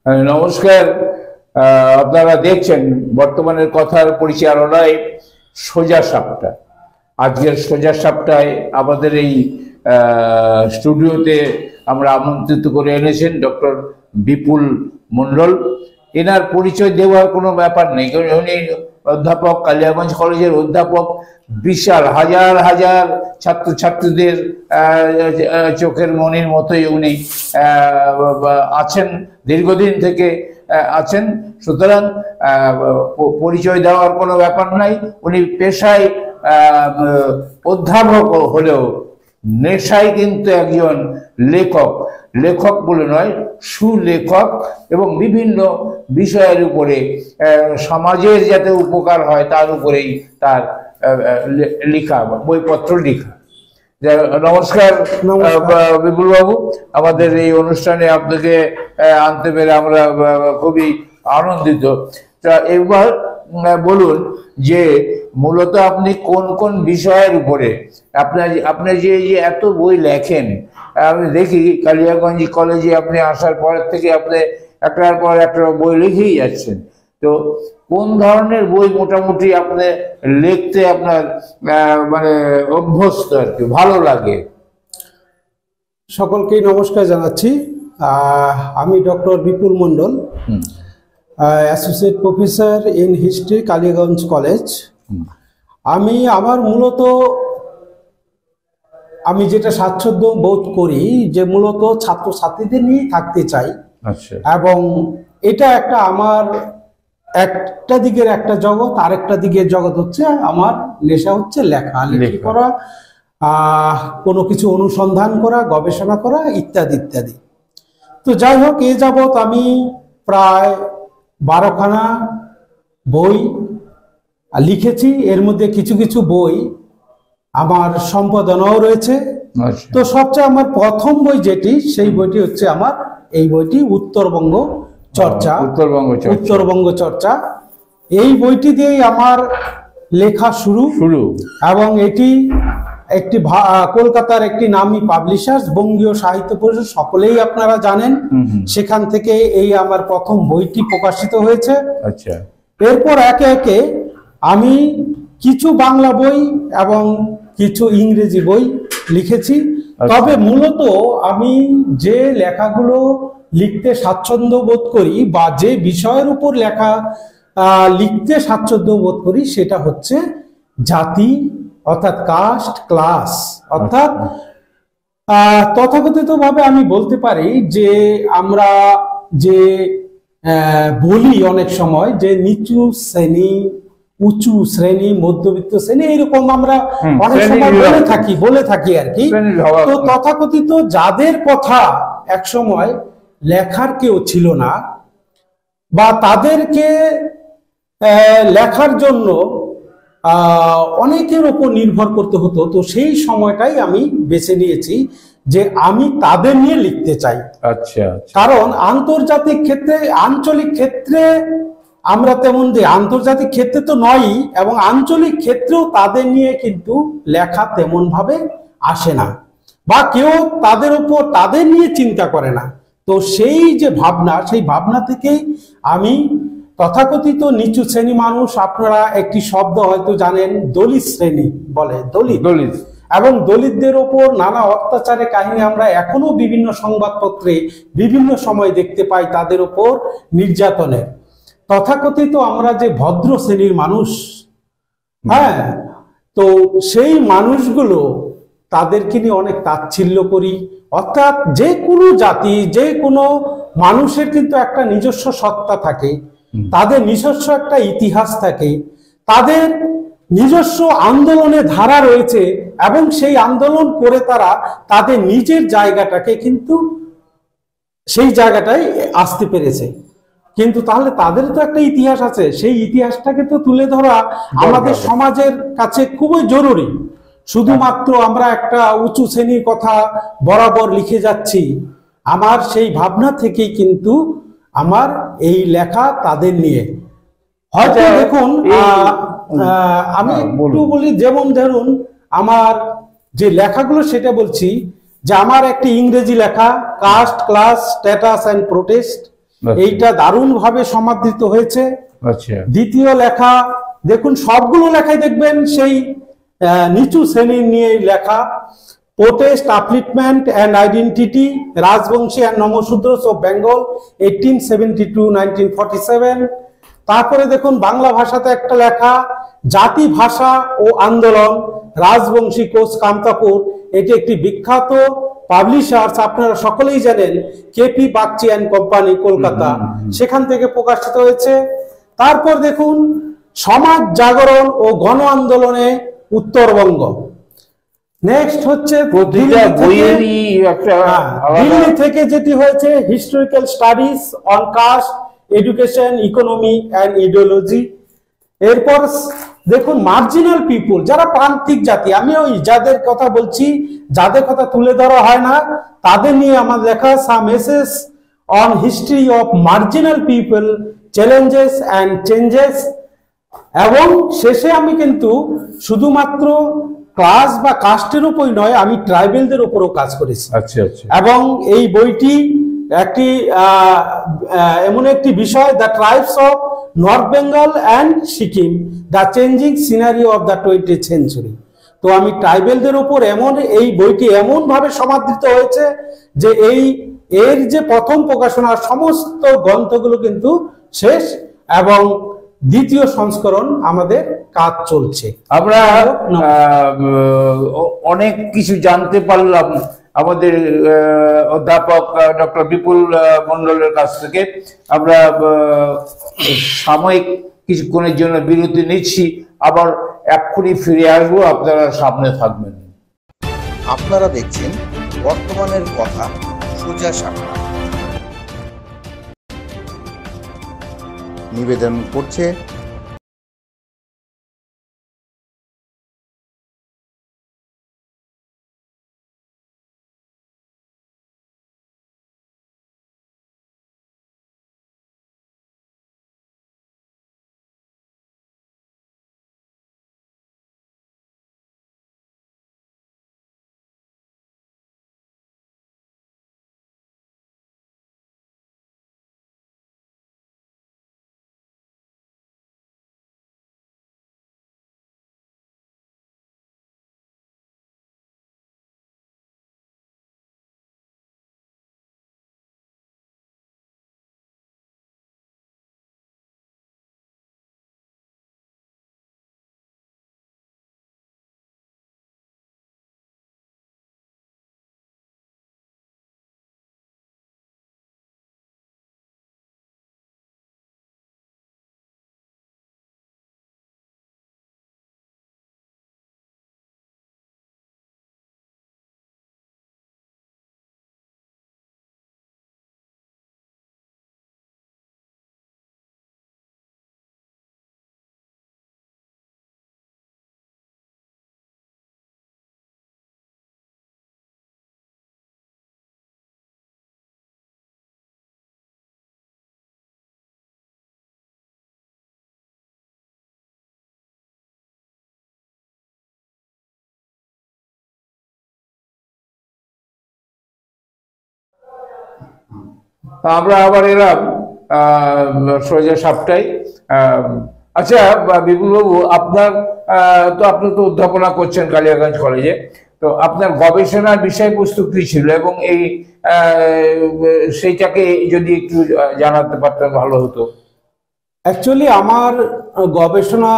নমস্কার। আপনারা দেখছেন বর্তমানের কথার পরিচালনায় সোজা সাপটা। আজকের সোজা সাপটায় আমাদের এই স্টুডিওতে আমরা আমন্ত্রিত করে এনেছেন ডক্টর বিপুল মণ্ডল। এনার পরিচয় দেওয়ার কোনো ব্যাপার নেই, উনি অধ্যাপক, কালিয়াগঞ্জ কলেজের অধ্যাপক। বিশাল হাজার হাজার ছাত্রছাত্রীদের চোখের মনির মতোই উনি আছেন, দীর্ঘদিন থেকে আছেন। সুতরাং পরিচয় দেওয়ার কোনো ব্যাপার নাই। উনি পেশায় অধ্যাপক হলেও নেশায় কিন্তু একজন লেখক। লেখক বলে নয়, সুলেখক, এবং বিভিন্ন বিষয়ের উপরে সমাজের যাতে উপকার হয় তার উপরেই তার লেখা, বইপত্র লেখা। নমস্কার বিপুল বাবু, আমাদের এই অনুষ্ঠানে আপনাকে আনতে পেরে আমরা খুবই আনন্দিত। তা এবার বলুন যে মূলত আপনি কোন কোন বিষয়ের উপরে আপনি যে এত বই লেখেন, আমি দেখি কালিয়াগঞ্জ কলেজে আপনি আসার পর থেকে আপনি একটার পর একটা বই লিখেই যাচ্ছেন। তো কোন ধরনের বই মোটামুটি আপনি লিখতে আপনার মানে অভ্যস্ত, আর কি ভালো লাগে? সকলকেই নমস্কার জানাচ্ছি। আমি doctor Bipul Mondal, associate professor in history, Kaliaganj college. আমার মূলত আমি যেটা স্বাচ্ছন্দ্য বোধ করি যে মূলত ছাত্রছাত্রীদের নিয়ে থাকতে চাই। আচ্ছা। এবং এটা একটা আমার একটা দিকের একটা জগৎ, আরেকটা দিকের জগৎ হচ্ছে আমার নেশা হচ্ছে লেখালেখি করা, কোনো কিছু অনুসন্ধান করা, গবেষণা করা, ইত্যাদি ইত্যাদি। তো যাই হোক, এ যাবৎ আমি প্রায় 12খানা বই লিখেছি। এর মধ্যে কিছু কিছু বই আমার সম্পাদনাও রয়েছে। তো সবচেয়ে আমার প্রথম বই যেটি, সেই বইটি হচ্ছে আমার এই বইটি উত্তরবঙ্গ চর্চা। উত্তরবঙ্গ চর্চা এই বইটি দিয়েই আমার লেখা শুরু। এবং এটি একটি কলকাতার একটি নামী পাবলিশার্স, বঙ্গীয় সাহিত্য পরিষদ, সকলেই আপনারা জানেন। সেখান থেকে এই আমার প্রথম বইটি প্রকাশিত হয়েছে। আচ্ছা। এরপর একে একে আমি কিছু বাংলা বই এবং কিছু ইংরেজি বই লিখেছি। তবে মূলত আমি যে লেখাগুলো লিখতে স্বাচ্ছন্দ্য বোধ করি বা যে বিষয়ের উপর লেখা লিখতে স্বাচ্ছন্দ্য বোধ করি সেটা হচ্ছে জাতি, অর্থাৎ কাস্ট, ক্লাস, অর্থাৎ তথাকথিত ভাবে আমি বলতে পারি যে আমরা যে বলি অনেক সময় যে নিচু শ্রেণী, উঁচু শ্রেণী, মধ্যবিত্ত শ্রেণী, এরকম আমরা অনেক সময় বলে থাকি আর কি। তো তথাকথিত যাদের কথা এক সময় লেখার কেউ ছিল না বা তাদেরকে লেখার জন্য অনেকের উপর নির্ভর করতে হতো, তো সেই সময়টাই আমি বেছে নিয়েছি যে আমি তাদের নিয়ে লিখতে চাই। আচ্ছা। কারণ আন্তর্জাতিক ক্ষেত্রে, আঞ্চলিক ক্ষেত্রে আমরা তেমন যে আন্তর্জাতিক ক্ষেত্রে তো নয়ই, এবং আঞ্চলিক ক্ষেত্রেও তাদের নিয়ে কিন্তু লেখা তেমন ভাবে আসে না বা কেউ তাদের উপর তাদের নিয়ে চিন্তা করে না। তো সেই যে ভাবনা, সেই ভাবনা থেকেই আমি তথাকথিত নিচু শ্রেণী মানুষ, আপনারা একটি শব্দ হয়তো জানেন, দলিত শ্রেণী বলে, দলিত। এবং দলিতদের ওপর নানা অত্যাচারের কাহিনী আমরা এখনো বিভিন্ন সংবাদপত্রে বিভিন্ন সময় দেখতে পাই, তাদের ওপর নির্যাতনের। তথাকথিত আমরা যে ভদ্র শ্রেণীর মানুষ, হ্যাঁ, তো সেই মানুষগুলো তাদেরকে নিয়ে অনেক তাচ্ছিল্য করি। অর্থাৎ যে কোনো জাতি, যে কোনো মানুষের কিন্তু একটা নিজস্ব সত্তা থাকে, তাদের নিজস্ব একটা ইতিহাস থাকে, তাদের নিজস্ব আন্দোলনের ধারা রয়েছে, এবং সেই আন্দোলন করে তারা তাদের নিজের জায়গাটাকে কিন্তু সেই জায়গাটায় আসতে পেরেছে। কিন্তু তাহলে তাদের তো একটা ইতিহাস আছে, সেই ইতিহাসটাকে তো তুলে ধরা আমাদের সমাজের কাছে খুবই জরুরি। শুধুমাত্র আমরা একটা উঁচু শ্রেণীর কথা বরাবর লিখে যাচ্ছি, আমার সেই ভাবনা থেকেই কিন্তু আমার এই লেখা তাদের নিয়ে। হয়তো দেখুন, আমি একটু বলি, যেমন ধরুন আমার যে লেখাগুলো সেটা বলছি, যে আমার একটি ইংরেজি লেখা caste, class, status and protest, এইটা দারুণভাবে সমাদৃত হয়েছে। আচ্ছা, দ্বিতীয় লেখা দেখুন, সবগুলো লেখাই দেখবেন সেই নিচু শ্রেণীর নিয়ে লেখা। Protest, upliftment and identity, Rajbanshi and Namasudras of Bengal 1872-1947। তারপরে দেখুন বাংলা ভাষাতে একটা লেখা, জাতি, ভাষা ও আন্দোলন, রাজবংশী কোচ, কামতাপুর। এটি একটি বিখ্যাত পাবলিশার্স, আপনারা সকলেই জানেন, KP Bagchi and company, Kolkata, সেখান থেকে প্রকাশিত হয়েছে। তারপর দেখুন সমাজ জাগরণ ও গণ আন্দোলনে উত্তরবঙ্গ। নেক্সট হচ্ছে প্রতিটা বইয়েরই একটা দিল্লি থেকে যেটি হয়েছে, historical studies on caste, education, economy and ideology. এরপর দেখুন মার্জিনাল পিপুল, যারা প্রান্তিক জাতি, আমি ওই যাদের কথা বলছি, যাদের কথা তুলে ধরা হয় না, তাদের নিয়ে আমার লেখা, some essays on history of marginal people, challenges and changes. এবং শেষে আমি কিন্তু শুধুমাত্র ক্লাস বা কাস্টের উপরই নয়, আমি ট্রাইবেলদের উপরও কাজ করেছি। আচ্ছা আচ্ছা, এবং এই বইটি একটি এমন একটি বিষয়, the tribes of north Bengal and Sikkim, the changing scenery of the 20th century. তো আমি ট্রাইবেলদের উপর এই বইটি এমন ভাবে সমাদৃত হয়েছে যে এর যে প্রথম প্রকাশনার সমস্ত গ্রন্থগুলো কিন্তু শেষ, এবং দ্বিতীয় সংস্করণ আমাদের কাজ চলছে। আমরা অনেক কিছু জানতে পারলাম আমাদের অধ্যাপক ডক্টর বিপুল মণ্ডলের কাছ থেকে। আমরা সাময়িক কিছুক্ষণের জন্য বিরতি নিচ্ছি, আবার এক্ষুনি ফিরে আসবো, আপনারা সামনে থাকবেন। আপনারা দেখছেন বর্তমানের কথা, সোজা সাপটা। নিবেদন করছে আমরা আবার এলাম সোজা সাপটাই। আচ্ছা বিপুলবাবু, আপনি তো অধ্যাপনা করছেন কালিয়াগঞ্জ কলেজে, তো আপনার গবেষণার বিষয়বস্তু কি ছিল, এবং সেইটাকে যদি একটু জানাতে পারতেন ভালো হতো। অ্যাকচুয়ালি আমার গবেষণা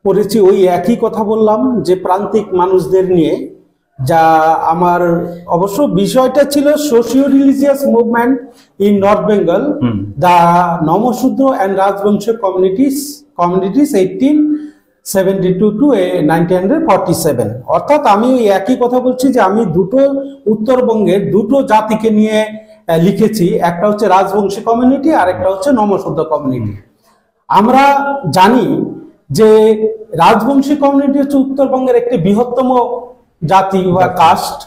করেছি ওই একই কথা বললাম, যে প্রান্তিক মানুষদের নিয়ে, যা আমার অবশ্য বিষয়টা ছিল socio religious movement in north Bengal, the Namasudra and রাজবংশ কমিউনিটিস 1872 to 1947। অর্থাৎ আমি একই কথা বলছি যে আমি উত্তরবঙ্গের দুটো জাতিকে নিয়ে লিখেছি, একটা হচ্ছে রাজবংশী কমিউনিটি আর একটা হচ্ছে নমশূদ্র কমিউনিটি। আমরা জানি যে রাজবংশী কমিউনিটি হচ্ছে উত্তরবঙ্গের একটি বৃহত্তম জাতি বা কাস্ট।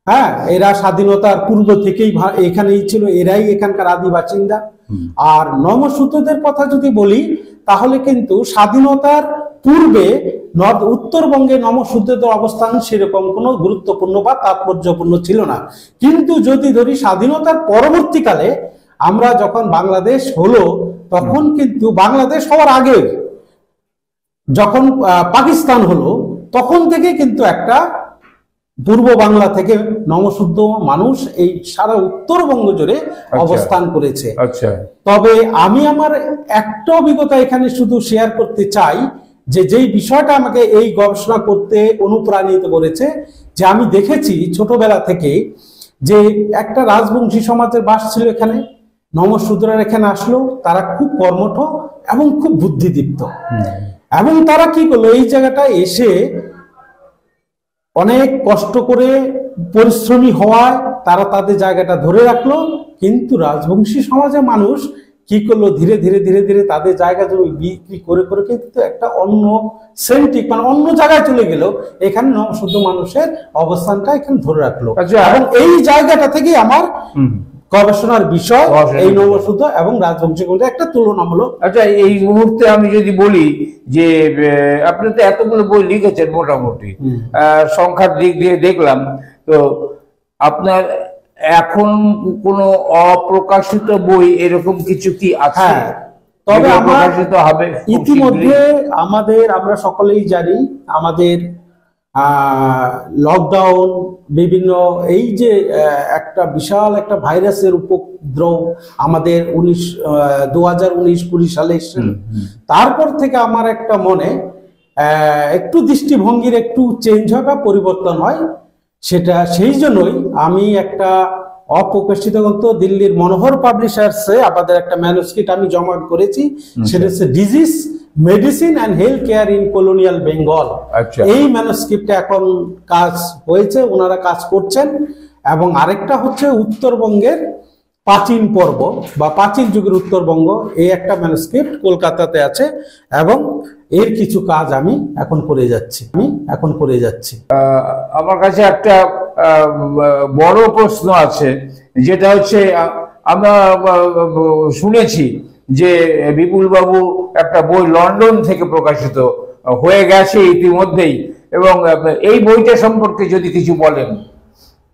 হ্যাঁ, এরা স্বাধীনতার পূর্ব থেকেই এখানেই ছিল, এরাই এখানকার আদি বাসিন্দা। আর নমশূদ্রদের কথা যদি বলি, তাহলে কিন্তু স্বাধীনতার পূর্বে উত্তরবঙ্গে নমশূদ্রদের অবস্থান সেরকম কোনো গুরুত্বপূর্ণ বা তাৎপর্যপূর্ণ ছিল না। কিন্তু যদি ধরি স্বাধীনতার পরবর্তীকালে আমরা যখন বাংলাদেশ হলো তখন কিন্তু বাংলাদেশ হওয়ার আগে যখন পাকিস্তান হলো তখন থেকে কিন্তু একটা পূর্ব বাংলা থেকে নমশুদ্ধ মানুষ এই সারা উত্তরবঙ্গ জুড়ে অবস্থান করেছে। আচ্ছা, তবে আমি আমার একটা অভিজ্ঞতা এখানে শুধু শেয়ার করতে চাই, যে যেই বিষয়টা আমাকে এই গবেষণা করতে অনুপ্রাণিত করেছে, যে আমি দেখেছি ছোটবেলা থেকে যে একটা রাজবংশী সমাজের বাস ছিল এখানে, নমশূদ্ররা এখানে আসলো, তারা খুব কর্মঠ এবং খুব বুদ্ধিদীপ্ত, এবং তারা কি করলো এই জায়গাটায় এসে অনেক কষ্ট করে পরিশ্রমী হওয়ায় তারা তাদের জায়গাটা ধরে রাখলো। কিন্তু রাজবংশী সমাজের মানুষ কি করলো, ধীরে ধীরে ধীরে ধীরে তাদের জায়গা জমি বিক্রি করে করে কিন্তু একটা অন্য সেন্টিক মানে অন্য জায়গায় চলে গেল, এখানে নমশুদ্ধ মানুষের অবস্থানটা এখানে ধরে রাখলো। এবং এই জায়গাটা থেকে আমার গবেষণার বিষয় এই নমশুদ্ধ এবং রাজবংশী মধ্যে একটা তুলনামূলক। আচ্ছা, এই মুহূর্তে আমি যদি বলি যে আপনি তো এতগুলো বই লিখেছেন, মোটামুটি সংখ্যার দিক দিয়ে দেখলাম, তো আপনার এখন কোনো অপ্রকাশিত বই এরকম কিছু কি আছে? তবে প্রকাশিত হবে ইতিমধ্যে আমরা সকলেই জানি আমাদের লকডাউন, বিভিন্ন এই যে একটা বিশাল একটা ভাইরাসের উপদ্রব আমাদের 2019-20 সালে এসেছে। তারপর থেকে আমার একটা মনে একটু দৃষ্টিভঙ্গির একটু চেঞ্জ হয় বা পরিবর্তন হয়। সেটা সেই জন্যই আমি একটা অপ্রকাশিত গ্রন্থ দিল্লির মনোহর পাবলিশার্সে আমাদের একটা ম্যানুস্ক্রিপ্ট আমি জমা করেছি, সেটা হচ্ছে disease medicine and health care in colonial Bengal. এই ম্যানুস্ক্রিপ্টে এখন কাজ হয়েছে, ওনারা কাজ করছেন। এবং আরেকটা হচ্ছে উত্তরবঙ্গের প্রাচীন পর্ব বা প্রাচীন যুগের উত্তরবঙ্গ, এই একটা ম্যানুস্ক্রিপ্ট কলকাতাতে আছে, এবং এর কিছু কাজ আমি এখন করে যাচ্ছি। আমার কাছে একটা বড় প্রশ্ন আছে, যেটা হচ্ছে আমরা শুনেছি যে বিপুল বাবু একটা বই লন্ডন থেকে প্রকাশিত হয়ে গেছে ইতিমধ্যেই, এবং এই বইটা সম্পর্কে যদি কিছু বলেন।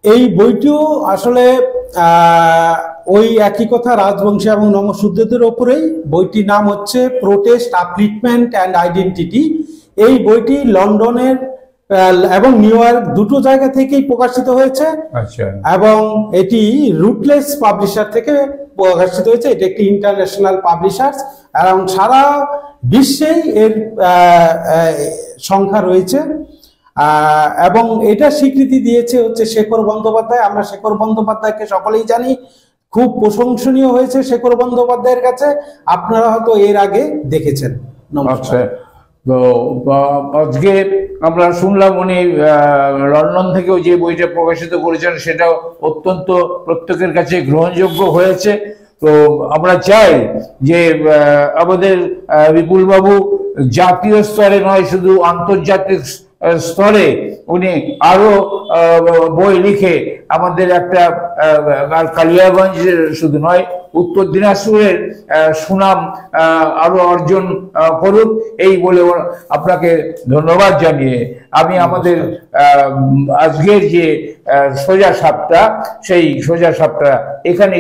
এই বইটিও আসলে ওই একই কথা, রাজবংশী এবং নমশুদ্ধদের ওপরেই। বইটির নাম হচ্ছে প্রোটেস্ট, আপলিফমেন্ট অ্যান্ড আইডেন্টিটি। এই বইটি লন্ডনের এবং নিউ ইয়র্ক দুটো জায়গা থেকেই প্রকাশিত হয়েছে। আচ্ছা। এবং এটি রুটলেস পাবলিশার থেকে প্রকাশিত হয়েছে। এটি একটি ইন্টারন্যাশনাল পাবলিশার্স, এবং সারা বিশ্বেই এর সংখ্যা রয়েছে। এবং এটা স্বীকৃতি দিয়েছে হচ্ছে শেখর বন্দ্যোপাধ্যায়। আমরা শেখর বন্দ্যোপাধ্যায়কে সকলেই জানি, খুব প্রশংসনীয় হয়েছে শেখর বন্দ্যোপাধ্যায়ের কাছে। আপনারা হয়তো এর আগে দেখেছেন। নমস্কার। তো আজকে আমরা শুনলাম উনি লন্ডন থেকেও যে বইটা প্রকাশিত করেছেন সেটা অত্যন্ত প্রত্যেকের কাছে গ্রহণযোগ্য হয়েছে। তো আমরা চাই যে আমাদের বিপুল বাবু জাতীয় স্তরে নয়, শুধু আন্তর্জাতিক স্তরে উনি আরো বই লিখে আমাদের একটা কালিয়াগঞ্জ শুধু নয়, উত্তর দিনাজপুরের সুনাম আরো অর্জন করুক, এই বলে আপনাকে ধন্যবাদ জানিয়ে আমি আমাদের আজকের যে সোজা সাপটা, সেই সোজা সাপটা এখানে